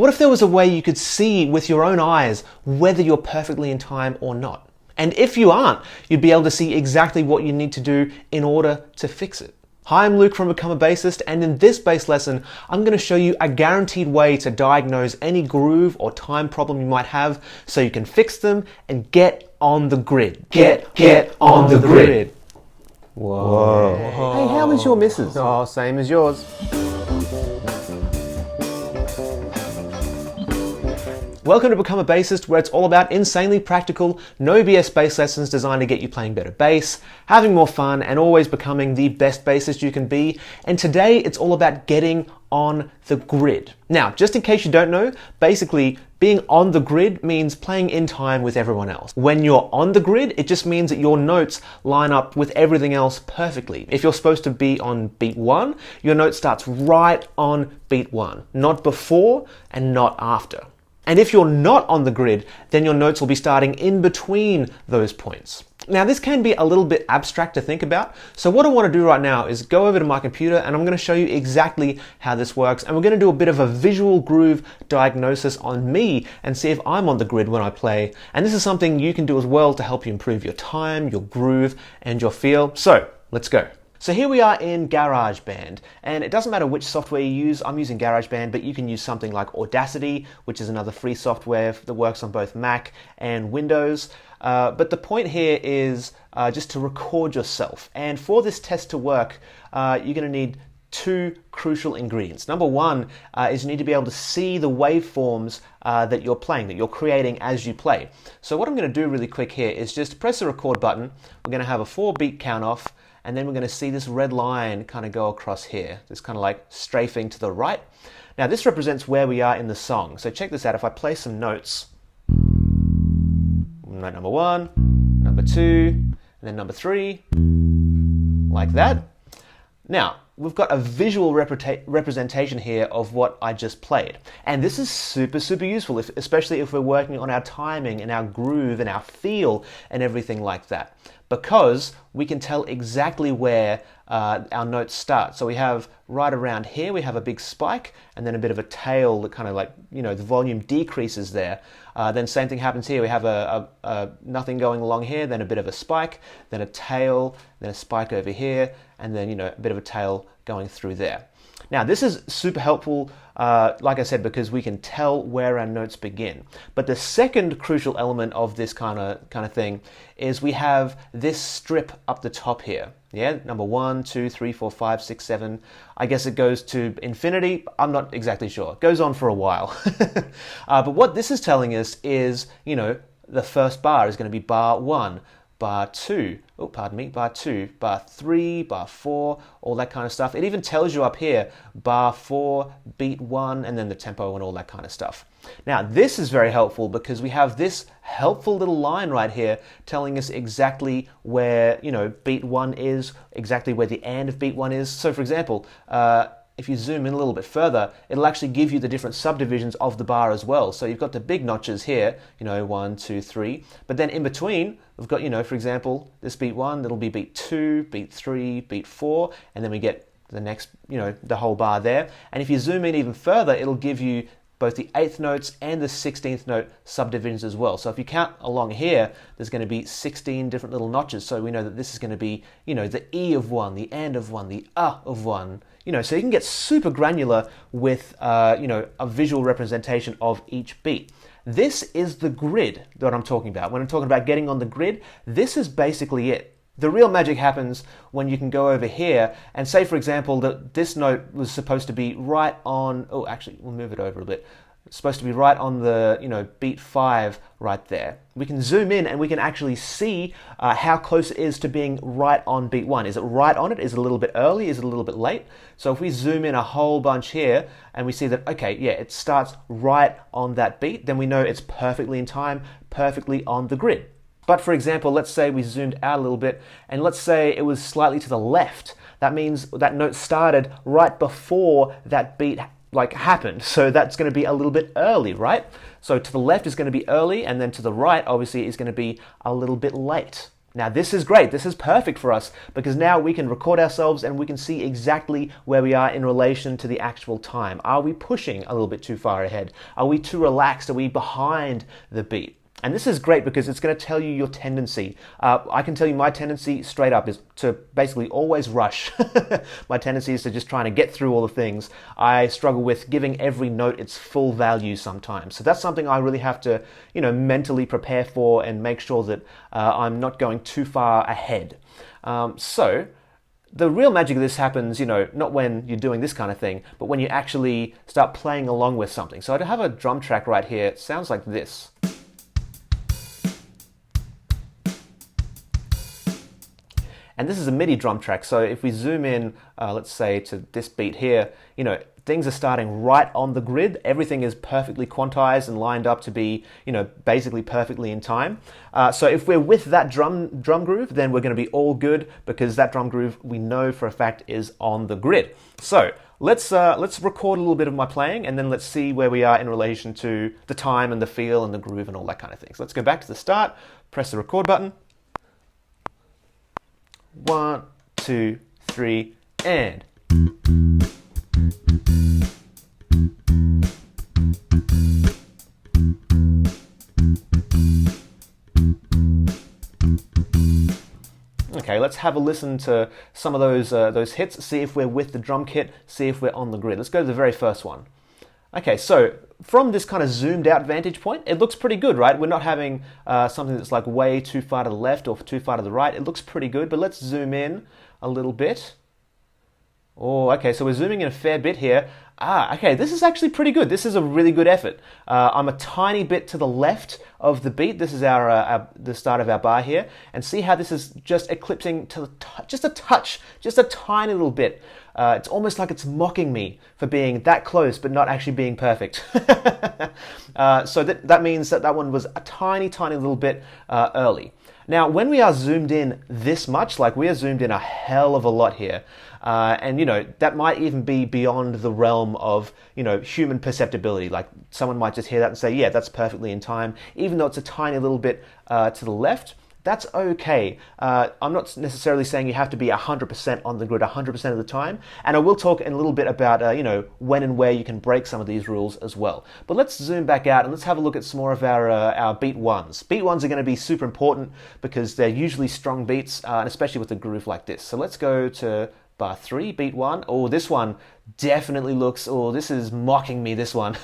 What if there was a way you could see with your own eyes whether you're perfectly in time or not? And if you aren't, you'd be able to see exactly what you need to do in order to fix it. Hi, I'm Luke from Become a Bassist, and in this bass lesson, I'm going to show you a guaranteed way to diagnose any groove or time problem you might have so you can fix them and get on the grid. Get on the grid. Whoa. Hey, how was your missus? Oh, same as yours. Welcome to Become a Bassist, where it's all about insanely practical, no BS bass lessons designed to get you playing better bass, having more fun, and always becoming the best bassist you can be. And today, it's all about getting on the grid. Now, just in case you don't know, basically, being on the grid means playing in time with everyone else. When you're on the grid, it just means that your notes line up with everything else perfectly. If you're supposed to be on beat 1, your note starts right on beat 1, not before and not after. And if you're not on the grid, then your notes will be starting in between those points. Now, this can be a little bit abstract to think about, so what I want to do right now is go over to my computer and I'm going to show you exactly how this works, and we're going to do a bit of a visual groove diagnosis on me and see if I'm on the grid when I play. And this is something you can do as well to help you improve your time, your groove, and your feel. So, let's go. So here we are in GarageBand, and it doesn't matter which software you use. I'm using GarageBand, but you can use something like Audacity, which is another free software that works on both Mac and Windows. But the point here is just to record yourself. And for this test to work, you're going to need two crucial ingredients. Number one is you need to be able to see the waveforms that you're playing, that you're creating as you play. So what I'm going to do really quick here is just press the record button. We're going to have a 4-beat count off. And then we're going to see this red line kind of go across here. It's kind of like strafing to the right. Now this represents where we are in the song. So check this out. If I play some notes, note number 1, number 2, and then number 3, like that. Now, we've got a visual representation here of what I just played. And this is super, super useful, especially if we're working on our timing and our groove and our feel and everything like that. Because we can tell exactly where our notes start. So we have right around here, we have a big spike and then a bit of a tail that kind of like, you know, the volume decreases there. Then same thing happens here. We have a nothing going along here, then a bit of a spike, then a tail, then a spike over here, and then, you know, a bit of a tail going through there. Now, this is super helpful, like I said, because we can tell where our notes begin. But the second crucial element of this kind of thing is we have this strip up the top here. Yeah, number 1, 2, 3, 4, 5, 6, 7. I guess it goes to infinity. I'm not exactly sure. It goes on for a while. But what this is telling us is, you know, the first bar is going to be bar 1. Bar 2, bar 2, bar 3, bar 4, all that kind of stuff. It even tells you up here, bar 4, beat 1, and then the tempo and all that kind of stuff. Now, this is very helpful because we have this helpful little line right here telling us exactly where, you know, beat 1 is, exactly where the end of beat 1 is. So, for example, if you zoom in a little bit further, it'll actually give you the different subdivisions of the bar as well. So you've got the big notches here, you know, 1, 2, 3. But then in between, we've got, you know, for example, this beat 1, that'll be beat 2, beat 3, beat 4, and then we get the next, you know, the whole bar there. And if you zoom in even further, it'll give you both the 8th notes and the 16th note subdivisions as well. So if you count along here, there's going to be 16 different little notches. So we know that this is going to be, you know, the E of 1, the and of 1, the of 1. You know, so you can get super granular with, you know, a visual representation of each beat. This is the grid that I'm talking about. When I'm talking about getting on the grid, this is basically it. The real magic happens when you can go over here and say, for example, that this note was supposed to be right on, oh, actually, we'll move it over a bit. It's supposed to be right on the, you know, beat 5 right there. We can zoom in and we can actually see how close it is to being right on beat 1. Is it right on it? Is it a little bit early? Is it a little bit late? So if we zoom in a whole bunch here and we see that, okay, yeah, it starts right on that beat, then we know it's perfectly in time, perfectly on the grid. But for example, let's say we zoomed out a little bit and let's say it was slightly to the left. That means that note started right before that beat happened. So that's going to be a little bit early, right? So to the left is going to be early, and then to the right, obviously, is going to be a little bit late. Now this is great, this is perfect for us because now we can record ourselves and we can see exactly where we are in relation to the actual time. Are we pushing a little bit too far ahead? Are we too relaxed? Are we behind the beat? And this is great because it's going to tell you your tendency. I can tell you my tendency straight up is to basically always rush. My tendency is to just trying to get through all the things. I struggle with giving every note its full value sometimes. So that's something I really have to, mentally prepare for and make sure that I'm not going too far ahead. So the real magic of this happens, not when you're doing this kind of thing, but when you actually start playing along with something. So I have a drum track right here. It sounds like this. And this is a MIDI drum track, so if we zoom in, let's say to this beat here, things are starting right on the grid. Everything is perfectly quantized and lined up to be, basically perfectly in time. So if we're with that drum groove, then we're going to be all good because that drum groove we know for a fact is on the grid. So let's record a little bit of my playing and then let's see where we are in relation to the time and the feel and the groove and all that kind of thing. So let's go back to the start, press the record button. 1, 2, 3, and. Okay, let's have a listen to some of those hits, see if we're with the drum kit, see if we're on the grid. Let's go to the very first one. Okay, so from this kind of zoomed out vantage point, it looks pretty good, right? We're not having something that's like way too far to the left or too far to the right. It looks pretty good, but let's zoom in a little bit. Oh, okay, so we're zooming in a fair bit here. Okay, this is actually pretty good. This is a really good effort. I'm a tiny bit to the left of the beat. This is the start of our bar here. And see how this is just eclipsing to just a touch, just a tiny little bit. It's almost like it's mocking me for being that close, but not actually being perfect. So that means that one was a tiny, tiny little bit early. Now, when we are zoomed in this much, like we are zoomed in a hell of a lot here, and that might even be beyond the realm of human perceptibility. Like someone might just hear that and say, yeah, that's perfectly in time, even though it's a tiny little bit to the left. That's okay. I'm not necessarily saying you have to be 100% on the grid 100% of the time, and I will talk in a little bit about when and where you can break some of these rules as well. But let's zoom back out and let's have a look at some more of our beat ones. Beat ones are going to be super important because they're usually strong beats, and especially with a groove like this. So let's go to bar 3, beat 1. Oh, this one definitely looks, this is mocking me, this one.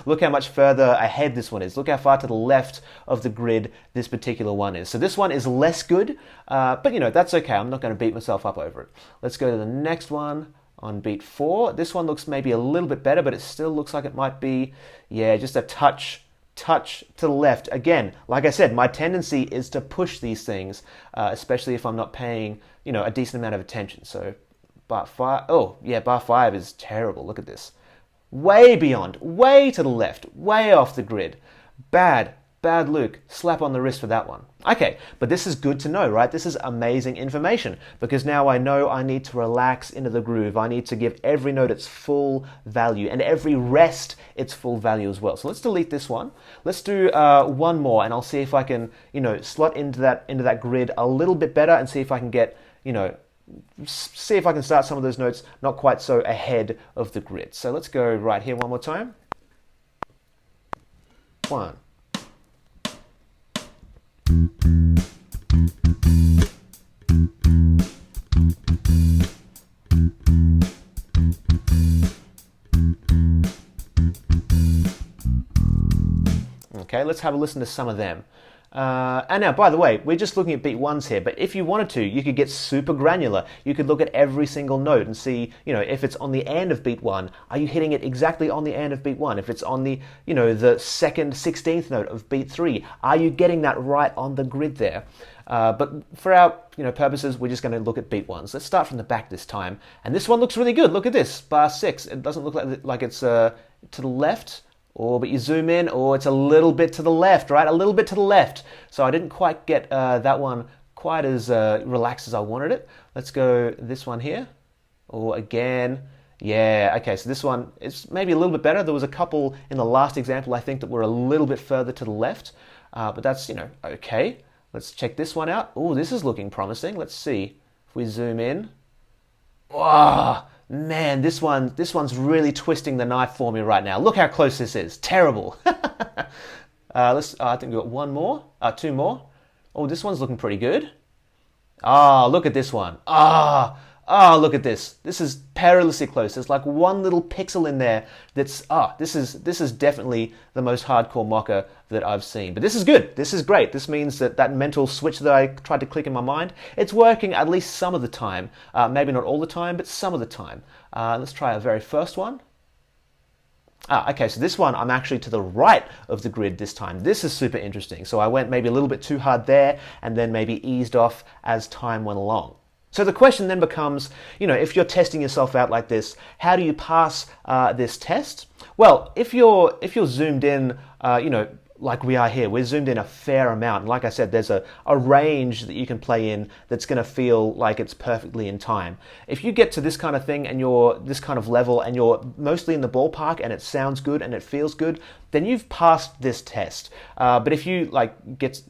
Look how much further ahead this one is. Look how far to the left of the grid this particular one is. So this one is less good, but that's okay. I'm not going to beat myself up over it. Let's go to the next one on beat 4. This one looks maybe a little bit better, but it still looks like it might be, just a touch to the left. Again, like I said, my tendency is to push these things, especially if I'm not paying, a decent amount of attention. So bar 5, bar 5 is terrible. Look at this. Way beyond, way to the left, way off the grid. Bad Luke. Slap on the wrist for that one. Okay, but this is good to know, right? This is amazing information because now I know I need to relax into the groove. I need to give every note its full value and every rest its full value as well. So let's delete this one. Let's do one more and I'll see if I can, slot into that grid a little bit better and see if I can get, see if I can start some of those notes not quite so ahead of the grid. So let's go right here one more time. 1. Okay, let's have a listen to some of them. And now, by the way, we're just looking at beat ones here, but if you wanted to, you could get super granular. You could look at every single note and see, if it's on the end of beat 1, are you hitting it exactly on the end of beat 1? If it's on the, the second 16th note of beat 3, are you getting that right on the grid there? But for our purposes, we're just going to look at beat ones. Let's start from the back this time. And this one looks really good. Look at this, bar 6. It doesn't look like it's to the left. But you zoom in, it's a little bit to the left, right? A little bit to the left. So I didn't quite get that one quite as relaxed as I wanted it. Let's go this one here. Again. Yeah, okay, so this one is maybe a little bit better. There was a couple in the last example, I think, that were a little bit further to the left. But that's, okay. Let's check this one out. Oh, this is looking promising. Let's see if we zoom in. Oh, man, this one's really twisting the knife for me right now. Look how close this is. Terrible. I think we've got one more, two more. Oh, this one's looking pretty good. Ah, look at this one. Look at this. This is perilously close. There's like one little pixel in there that's, this is definitely the most hardcore mocker that I've seen. But this is good. This is great. This means that that mental switch that I tried to click in my mind, it's working at least some of the time. Maybe not all the time, but some of the time. Let's try our very first one. Okay, so this one, I'm actually to the right of the grid this time. This is super interesting. So I went maybe a little bit too hard there and then maybe eased off as time went along. So the question then becomes, if you're testing yourself out like this, how do you pass this test? Well, if you're zoomed in, like we are here, we're zoomed in a fair amount. And like I said, there's a range that you can play in that's going to feel like it's perfectly in time. If you get to this kind of thing and you're this kind of level and you're mostly in the ballpark and it sounds good and it feels good, then you've passed this test. But if you get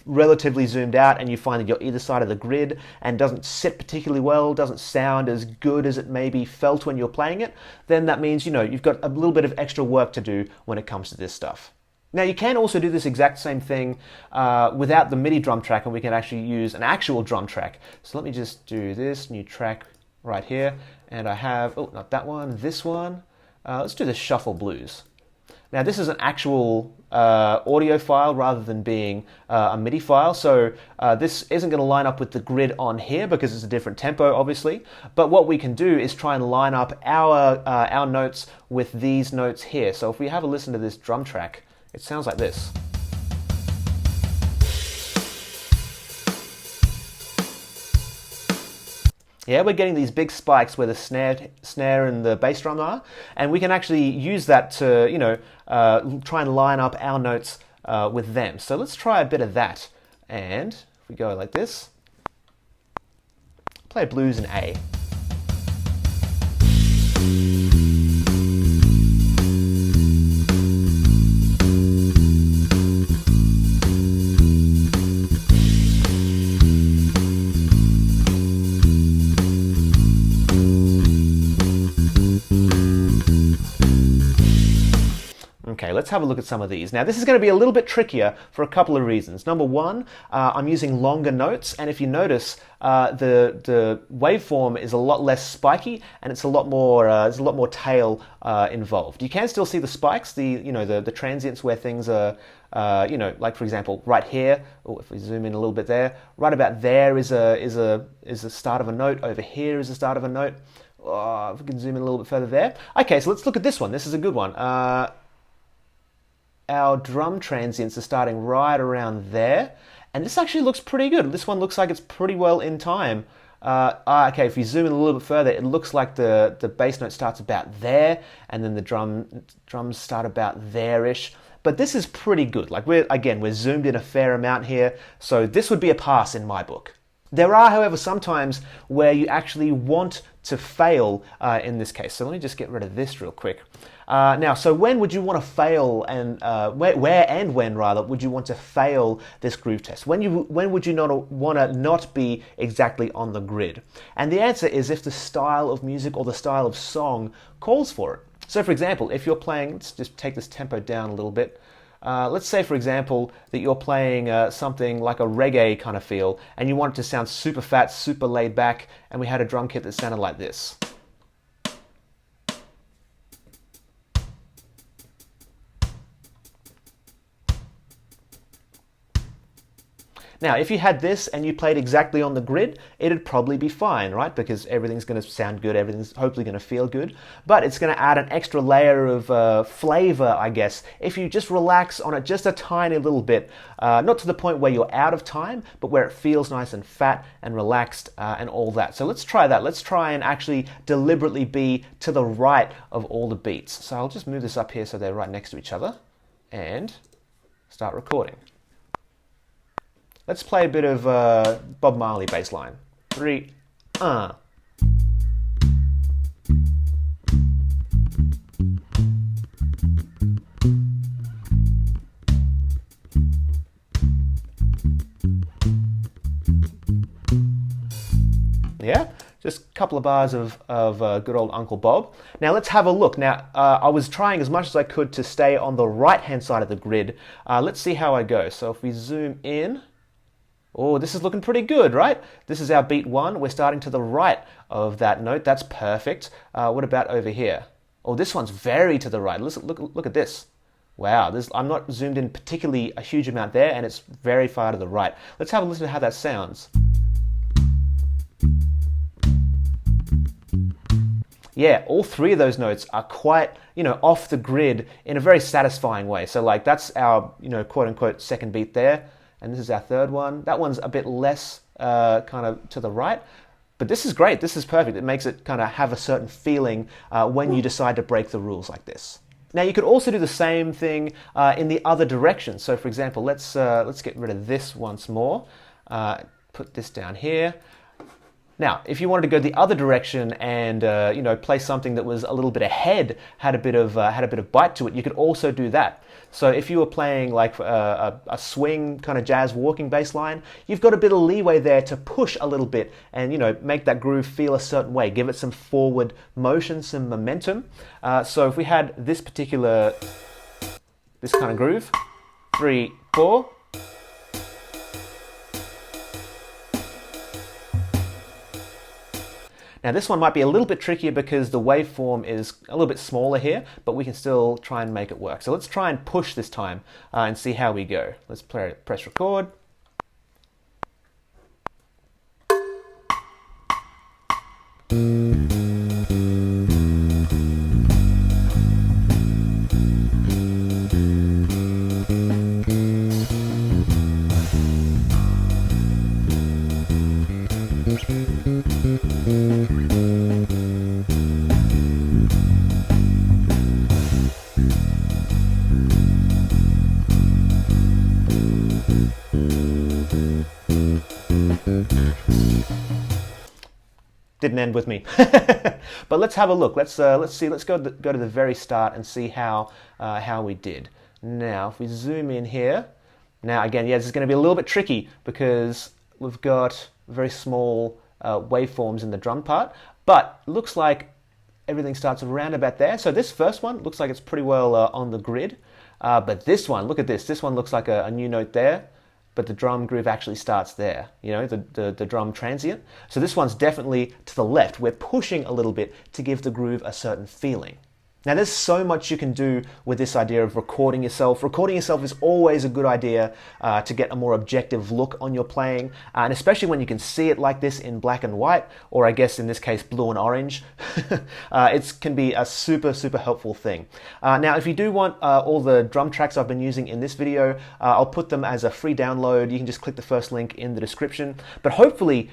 relatively zoomed out and you find that you're either side of the grid and doesn't sit particularly well, doesn't sound as good as it maybe felt when you're playing it, then that means you've got a little bit of extra work to do when it comes to this stuff. Now you can also do this exact same thing without the MIDI drum track, and we can actually use an actual drum track. So let me just do this new track right here, and I have, not that one, this one. Let's do the Shuffle Blues. Now this is an actual audio file rather than being a MIDI file, so this isn't going to line up with the grid on here because it's a different tempo, obviously. But what we can do is try and line up our notes with these notes here. So if we have a listen to this drum track, it sounds like this. Yeah, we're getting these big spikes where the snare and the bass drum are, and we can actually use that to, try and line up our notes with them. So let's try a bit of that. And if we go like this, play blues in A. Okay, let's have a look at some of these. Now this is going to be a little bit trickier for a couple of reasons. Number one, I'm using longer notes, and if you notice, the waveform is a lot less spiky, and it's a lot more tail involved. You can still see the spikes, the transients where things are, like for example, right here. If we zoom in a little bit there, right about there is a start of a note. Over here is the start of a note. If we can zoom in a little bit further there. Okay, so let's look at this one. This is a good one. Our drum transients are starting right around there, and this actually looks pretty good. This one looks like it's pretty well in time. Okay, if you zoom in a little bit further, it looks like the bass note starts about there, and then the drums start about there-ish. But this is pretty good. Like we're zoomed in a fair amount here, so this would be a pass in my book. There are, however, some times where you actually want to fail in this case. So let me just get rid of this real quick. Now, so when would you want to fail, and where and when rather would you want to fail this groove test? When would you not want to not be exactly on the grid? And the answer is if the style of music or the style of song calls for it. So for example, if you're playing, let's just take this tempo down a little bit. Let's say, for example, that you're playing something like a reggae kind of feel, and you want it to sound super fat, super laid back, and we had a drum kit that sounded like this. Now, if you had this and you played exactly on the grid, it'd probably be fine, right? Because everything's going to sound good, everything's hopefully going to feel good, but it's going to add an extra layer of flavor, I guess, if you just relax on it just a tiny little bit, not to the point where you're out of time, but where it feels nice and fat and relaxed and all that. So let's try that. Let's try and actually deliberately be to the right of all the beats. So I'll just move this up here so they're right next to each other and start recording. Let's play a bit of Bob Marley bass line. 3, Just a couple of bars of good old Uncle Bob. Now let's have a look. Now I was trying as much as I could to stay on the right-hand side of the grid. Let's see how I go. So if we zoom in, oh, this is looking pretty good, right? This is our beat 1. We're starting to the right of that note. That's perfect. What about over here? Oh, this one's very to the right. Look at this. Wow, I'm not zoomed in particularly a huge amount there, and it's very far to the right. Let's have a listen to how that sounds. Yeah, all 3 of those notes are quite, off the grid in a very satisfying way. So like that's our, quote unquote second beat there. And this is our third one. That one's a bit less kind of to the right. But this is great. This is perfect. It makes it kind of have a certain feeling when you decide to break the rules like this. Now you could also do the same thing in the other direction. So for example, let's get rid of this once more. Put this down here. Now, if you wanted to go the other direction and play something that was a little bit ahead, had a bit of bite to it, you could also do that. So if you were playing like a swing kind of jazz walking bass line, you've got a bit of leeway there to push a little bit and make that groove feel a certain way, give it some forward motion, some momentum. So if we had this kind of groove, 3, 4. Now this one might be a little bit trickier because the waveform is a little bit smaller here, but we can still try and make it work. So let's try and push this time and see how we go. Let's press record. Didn't end with me. But let's have a look. Let's go to the very start and see how we did. Now, if we zoom in here, now again, yeah, this is going to be a little bit tricky because we've got very small waveforms in the drum part, but looks like everything starts around about there. So this first one looks like it's pretty well on the grid, but this one, look at this. This one looks like a new note there, but the drum groove actually starts there, the drum transient. So this one's definitely to the left. We're pushing a little bit to give the groove a certain feeling. Now there's so much you can do with this idea of recording yourself. Recording yourself is always a good idea to get a more objective look on your playing, and especially when you can see it like this in black and white, or I guess in this case blue and orange. It can be a super helpful thing. Now if you do want all the drum tracks I've been using in this video, I'll put them as a free download. You can just click the first link in the description. But hopefully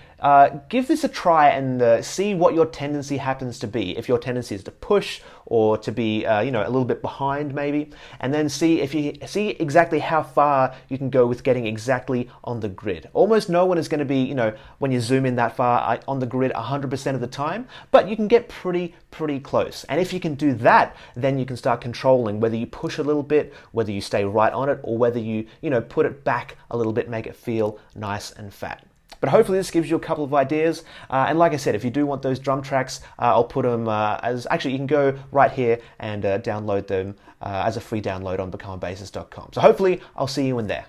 give this a try and see what your tendency happens to be. If your tendency is to push or to be a little bit behind maybe, and then see exactly how far you can go with getting exactly on the grid. Almost no one is going to be, when you zoom in that far on the grid 100% of the time, but you can get pretty close. And if you can do that, then you can start controlling whether you push a little bit, whether you stay right on it, or whether you put it back a little bit, make it feel nice and fat. But hopefully this gives you a couple of ideas. And like I said, if you do want those drum tracks, I'll put them actually you can go right here and download them as a free download on becomeabassist.com. So hopefully I'll see you in there.